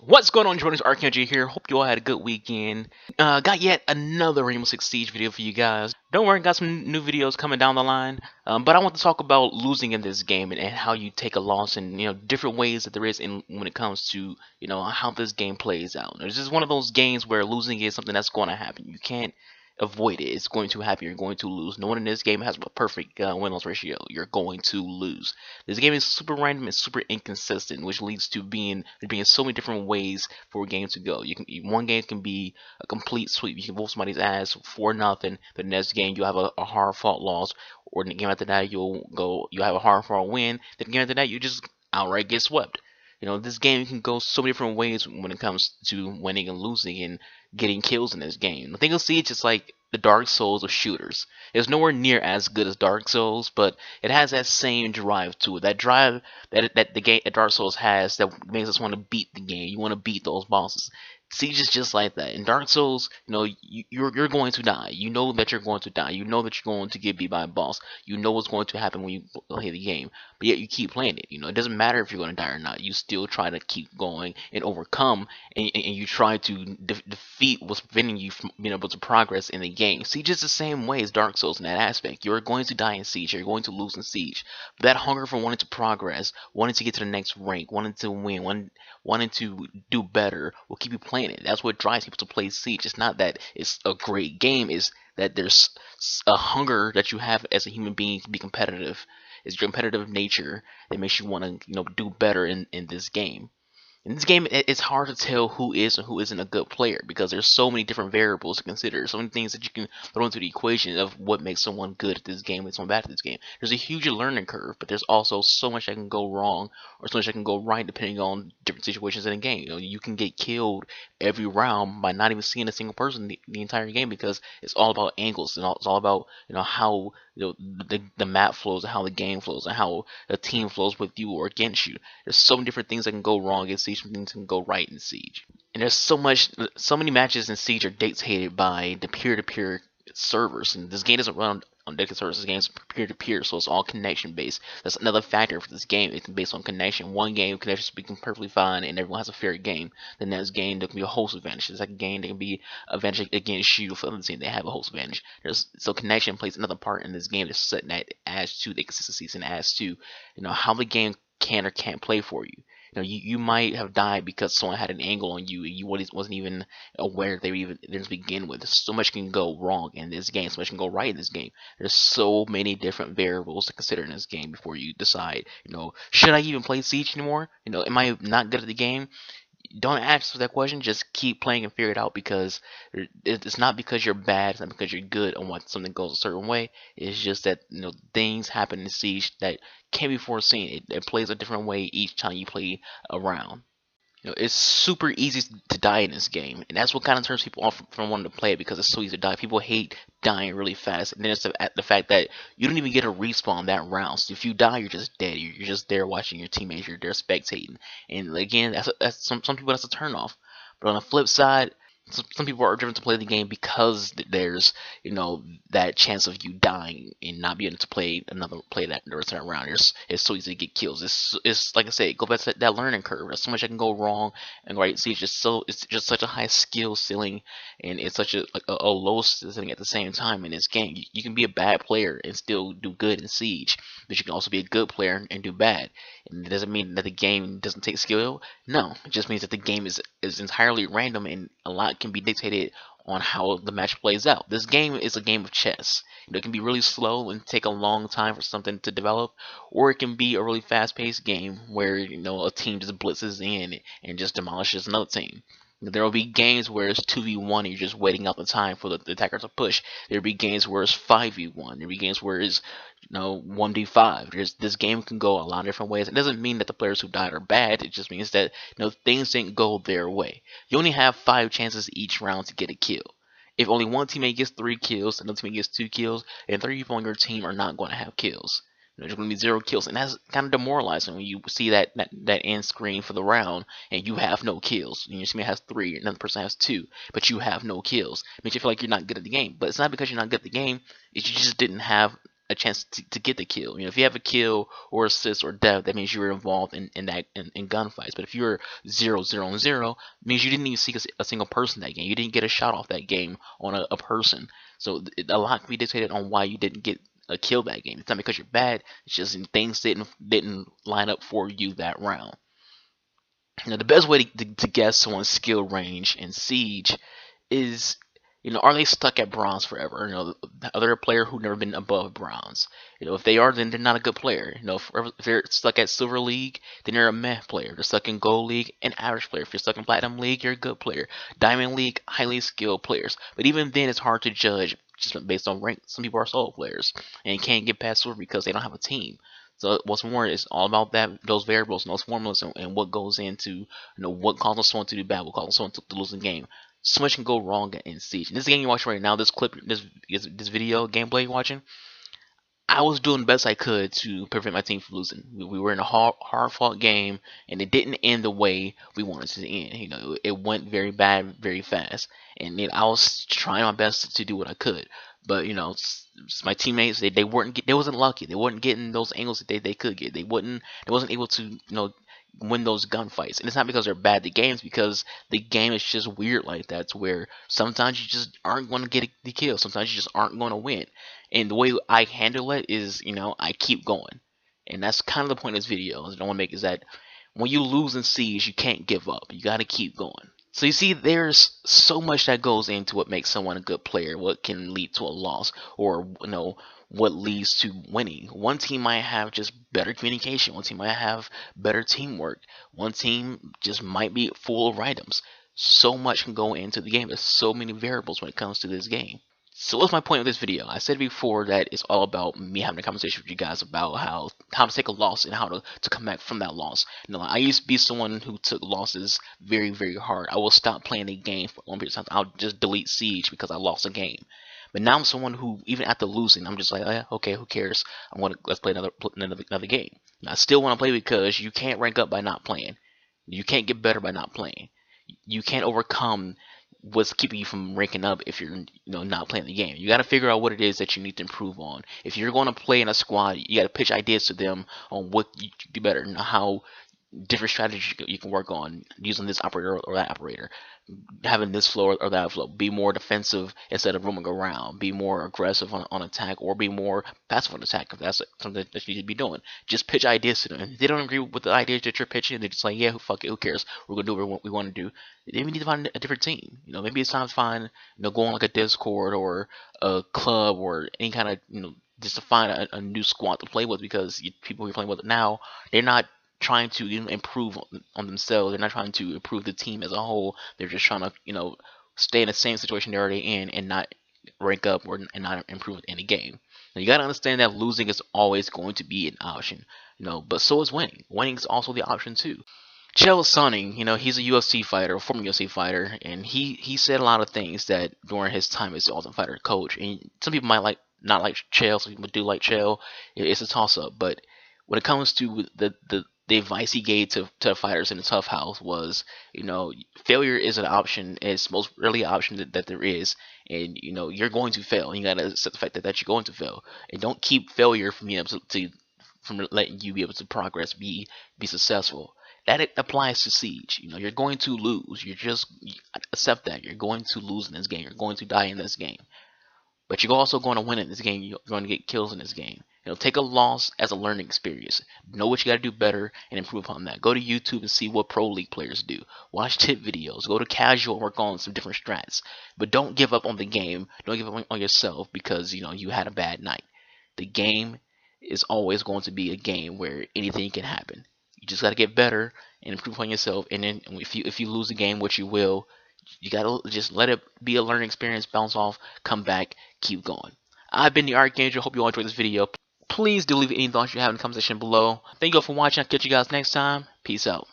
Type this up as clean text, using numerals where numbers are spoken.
What's going on, Jordan's Archaeology here. Hope you all had a good weekend. Got yet another Rainbow Six Siege video for you guys. Don't worry, got some new videos coming down the line. But I want to talk about losing in this game and how you take a loss and different ways that there is in when it comes to how this game plays out. This is one of those games where losing is something that's going to happen. You can't avoid it. It's going to happen. You're going to lose. No one in this game has a perfect win-loss ratio. You're going to lose. This game is super random and super inconsistent, which leads to there being so many different ways for a game to go. One game can be a complete sweep. You can whoop somebody's ass for nothing. The next game you have a hard fought loss, or in the game after that you have a hard fought win. Then the game after that you just outright get swept. This game can go so many different ways when it comes to winning and losing and getting kills in this game. The thing you'll see it's just like the Dark Souls of shooters. It's nowhere near as good as Dark Souls, but it has that same drive to it. That drive that the game that Dark Souls has that makes us want to beat the game. You want to beat those bosses. Siege is just like that. In Dark Souls, you're going to die. You know that you're going to die. You know that you're going to get beat by a boss. You know what's going to happen when you play the game. But yet you keep playing it. It doesn't matter if you're going to die or not. You still try to keep going and overcome, and you try to defeat what's preventing you from being able to progress in the game. Siege is the same way as Dark Souls in that aspect. You're going to die in Siege. You're going to lose in Siege. But that hunger for wanting to progress, wanting to get to the next rank, wanting to win, wanting to do better will keep you playing it. That's what drives people to play Siege. It's not that it's a great game. It's that there's a hunger that you have as a human being to be competitive. It's your competitive nature that makes you want to do better in this game. In this game, it's hard to tell who is and who isn't a good player because there's so many different variables to consider, so many things that you can throw into the equation of what makes someone good at this game and someone bad at this game. There's a huge learning curve, but there's also so much that can go wrong or so much that can go right depending on different situations in the game. You can get killed every round by not even seeing a single person the entire game because it's all about angles and it's all about how the map flows and how the game flows and how the team flows with you or against you. There's so many different things that can go wrong in Siege, some things can go right in Siege. And there's so many matches in Siege are dictated by the peer-to-peer servers, and this game doesn't run on dedicated servers. This game's peer-to-peer, so it's all connection based. That's another factor for this game. It's based on connection. One game connection speaking perfectly fine, and everyone has a fair game. The next game there can be a host advantage. The second game there can be advantage against you for the other team. They have a host advantage. So connection plays another part in this game. That adds to the consistencies and adds to how the game can or can't play for you. You might have died because someone had an angle on you and you wasn't even aware they were even there to begin with. So much can go wrong in this game. So much can go right in this game. There's so many different variables to consider in this game before you decide, should I even play Siege anymore? Am I not good at the game? Don't ask that question. Just keep playing and figure it out because it's not because you're bad. It's not because you're good on what something goes a certain way. It's just that things happen in Siege that can't be foreseen. It plays a different way each time you play around. It's super easy to die in this game, and that's what kind of turns people off from wanting to play it because it's so easy to die. People hate dying really fast, and then it's the fact that you don't even get a respawn that round. So if you die, you're just dead. You're just there watching your teammates. You're there spectating, and again, that's some people that's a turn off. But on the flip side, some people are driven to play the game because there's that chance of you dying and not being able to play that the rest of that round. It's so easy to get kills. It's like I said, go back to that learning curve. There's so much that can go wrong, and right, see, it's just such a high skill ceiling, and it's such a low ceiling at the same time in this game. You can be a bad player and still do good in Siege, but you can also be a good player and do bad. And it doesn't mean that the game doesn't take skill. No, it just means that the game is entirely random and a lot can be dictated on how the match plays out. This game is a game of chess. It can be really slow and take a long time for something to develop, or it can be a really fast-paced game where a team just blitzes in and just demolishes another team. There will be games where it's 2v1 and you're just waiting out the time for the attacker to push. There will be games where it's 5v1. There will be games where it's 1v5. This game can go a lot of different ways. It doesn't mean that the players who died are bad. It just means that things didn't go their way. You only have 5 chances each round to get a kill. If only one teammate gets 3 kills, another teammate gets 2 kills, and 3 people on your team are not going to have kills. There's going to be 0 kills, and that's kind of demoralizing when you see that end screen for the round and you have no kills. And your teammate has 3, another person has 2, but you have no kills. It makes you feel like you're not good at the game. But it's not because you're not good at the game. It's you just didn't have a chance to get the kill. You know, if you have a kill or assist or death, that means you were involved in gunfights. But if you're 0-0-0, it means you didn't even see a single person that game. You didn't get a shot off that game on a person. So a lot can be dictated on why you didn't get a kill that game. It's not because you're bad. It's just things didn't line up for you that round. Now, the best way to guess someone's skill range in Siege is, you know, are they stuck at bronze forever? You know, are they a player who've never been above bronze? You know, if they are, then they're not a good player. You know, if they're stuck at Silver League, then they're a meh player. If they're stuck in Gold League, an average player. If you're stuck in Platinum League, you're a good player. Diamond League, highly skilled players. But even then, it's hard to judge just based on rank. Some people are solo players and can't get past Silver because they don't have a team. So what's more, it's all about those variables and those formulas and what goes into, you know, what causes someone to do bad, what causes someone to lose the game. So much can go wrong in Siege. In this game you're watching right now, this clip, this video gameplay you're watching, I was doing the best I could to prevent my team from losing. We were in a hard-fought game, and it didn't end the way we wanted it to end. You know, it went very bad, very fast, and I was trying my best to do what I could. But you know, my teammates, they wasn't lucky. They weren't getting those angles that they could get. They wasn't able to, you know, win those gunfights. And it's not because they're bad at the games, because the game is just weird like that, to where sometimes you just aren't going to get the kill. Sometimes you just aren't going to win. And the way I handle it is, you know, I keep going. And that's kind of the point of this video I want to make, is that when you lose in Siege, you can't give up. You got to keep going. So you see, there's so much that goes into what makes someone a good player, what can lead to a loss, or, you know, what leads to winning. One team might have just better communication. One team might have better teamwork. One team just might be full of items. So much can go into the game. There's so many variables when it comes to this game. So what's my point of this video? I said before that it's all about me having a conversation with you guys about how to take a loss and how to come back from that loss. You know, I used to be someone who took losses very, very hard. I will stop playing the game for a long period of time. I'll just delete Siege because I lost a game. But now I'm someone who, even after losing, I'm just like, okay, who cares? Let's play another game. And I still want to play because you can't rank up by not playing. You can't get better by not playing. You can't overcome what's keeping you from ranking up if you're, you know, not playing the game. You got to figure out what it is that you need to improve on. If you're going to play in a squad, you got to pitch ideas to them on what you can do better and how different strategies you can work on using this operator or that operator, having this flow or that flow. Be more defensive instead of roaming around. Be more aggressive on attack, or be more passive on attack if that's something that you need to be doing. Just pitch ideas to them. If they don't agree with the ideas that you're pitching, they're just like, yeah, fuck it, who cares? We're gonna do what we want to do. Then we need to find a different team. You know, maybe it's time to find, you know, go on like a Discord or a club or any kind of, you know, just to find a new squad to play with, because people you're playing with now, they're not trying to, you know, improve on themselves. They're not trying to improve the team as a whole. They're just trying to, you know, stay in the same situation they're already in and not rank up and not improve in the game. Now you gotta understand that losing is always going to be an option, you know, but so is winning. Winning is also the option too. Chael Sonnen, you know, he's a UFC fighter, a former UFC fighter, and he said a lot of things that during his time as the Ultimate Fighter coach. And some people might not like Chael, some people do like Chael. It's a toss up, but when it comes to the advice he gave to fighters in the Tough House was, you know, failure is an option. It's most rarely an option that there is, and you know, you're going to fail. And you gotta accept the fact that you're going to fail, and don't keep failure from being able from letting you be able to progress, be successful. That it applies to Siege. You know, you're going to lose. You accept that you're going to lose in this game. You're going to die in this game. But you're also going to win in this game. You're going to get kills in this game. You know, take a loss as a learning experience. Know what you got to do better and improve upon that. Go to YouTube and see what Pro League players do. Watch tip videos. Go to casual and work on some different strats. But don't give up on the game. Don't give up on yourself because, you know, you had a bad night. The game is always going to be a game where anything can happen. You just got to get better and improve on yourself. And then if you lose the game, which you will, you gotta just let it be a learning experience, bounce off, come back, keep going. I've been the Archangel. Hope you all enjoyed this video. Please do leave any thoughts you have in the comment section below. Thank you all for watching. I'll catch you guys next time. Peace out.